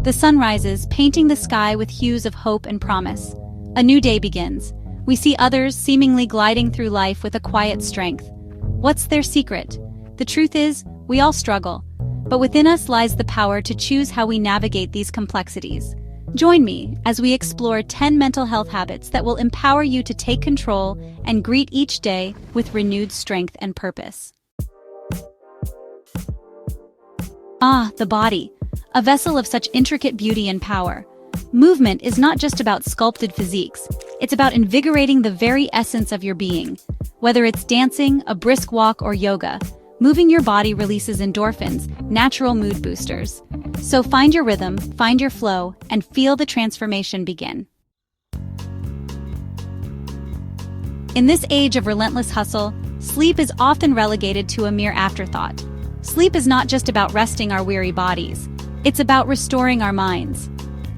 The sun rises, painting the sky with hues of hope and promise. A new day begins. We see others seemingly gliding through life with a quiet strength. What's their secret? The truth is, we all struggle. But within us lies the power to choose how we navigate these complexities. Join me as we explore 10 mental health habits that will empower you to take control and greet each day with renewed strength and purpose. The body, a vessel of such intricate beauty and power. Movement is not just about sculpted physiques, it's about invigorating the very essence of your being. Whether it's dancing, a brisk walk, or yoga, moving your body releases endorphins, natural mood boosters. So find your rhythm, find your flow, and feel the transformation begin. In this age of relentless hustle, sleep is often relegated to a mere afterthought. Sleep is not just about resting our weary bodies, it's about restoring our minds.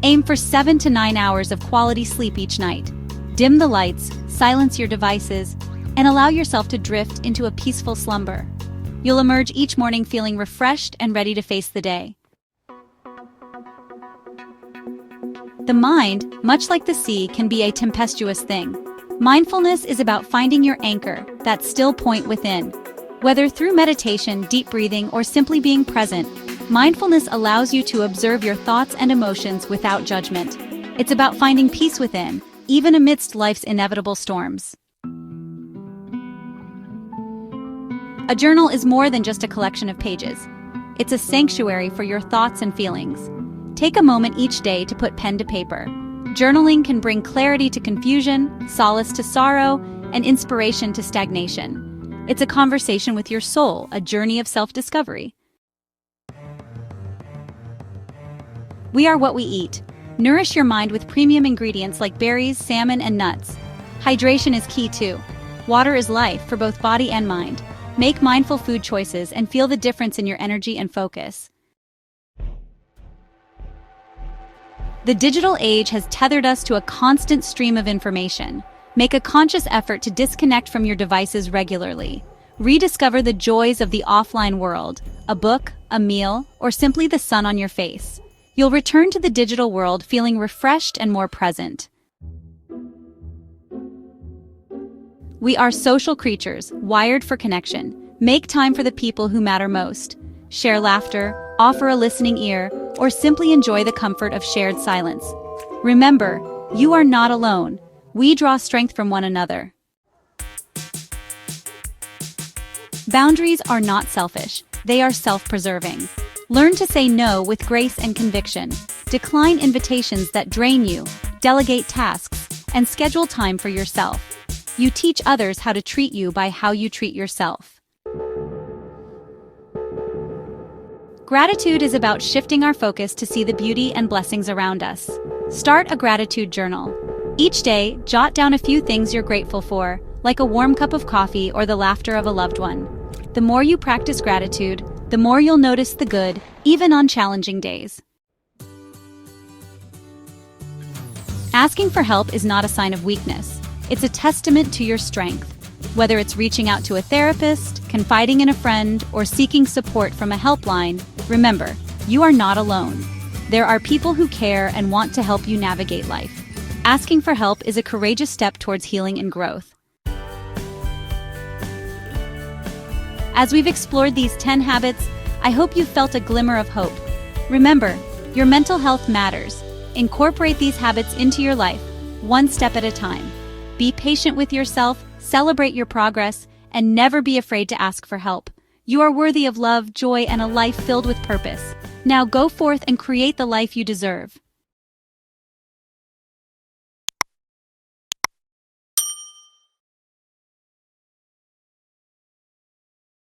Aim for 7 to 9 hours of quality sleep each night. Dim the lights, silence your devices, and allow yourself to drift into a peaceful slumber. You'll emerge each morning feeling refreshed and ready to face the day. The mind, much like the sea, can be a tempestuous thing. Mindfulness is about finding your anchor, that still point within. Whether through meditation, deep breathing, or simply being present, mindfulness allows you to observe your thoughts and emotions without judgment. It's about finding peace within, even amidst life's inevitable storms. A journal is more than just a collection of pages. It's a sanctuary for your thoughts and feelings. Take a moment each day to put pen to paper. Journaling can bring clarity to confusion, solace to sorrow, and inspiration to stagnation. It's a conversation with your soul, a journey of self-discovery. We are what we eat. Nourish your mind with premium ingredients like berries, salmon, and nuts. Hydration is key too. Water is life for both body and mind. Make mindful food choices and feel the difference in your energy and focus. The digital age has tethered us to a constant stream of information. Make a conscious effort to disconnect from your devices regularly. Rediscover the joys of the offline world, a book, a meal, or simply the sun on your face. You'll return to the digital world feeling refreshed and more present. We are social creatures, wired for connection. Make time for the people who matter most. Share laughter, offer a listening ear, or simply enjoy the comfort of shared silence. Remember, you are not alone. We draw strength from one another. Boundaries are not selfish. They are self-preserving. Learn to say no with grace and conviction. Decline invitations that drain you, delegate tasks, and schedule time for yourself. You teach others how to treat you by how you treat yourself. Gratitude is about shifting our focus to see the beauty and blessings around us. Start a gratitude journal. Each day, jot down a few things you're grateful for, like a warm cup of coffee or the laughter of a loved one. The more you practice gratitude, the more you'll notice the good, even on challenging days. Asking for help is not a sign of weakness. It's a testament to your strength. Whether it's reaching out to a therapist, confiding in a friend, or seeking support from a helpline, remember, you are not alone. There are people who care and want to help you navigate life. Asking for help is a courageous step towards healing and growth. As we've explored these 10 habits, I hope you've felt a glimmer of hope. Remember, your mental health matters. Incorporate these habits into your life, one step at a time. Be patient with yourself, celebrate your progress, and never be afraid to ask for help. You are worthy of love, joy, and a life filled with purpose. Now go forth and create the life you deserve.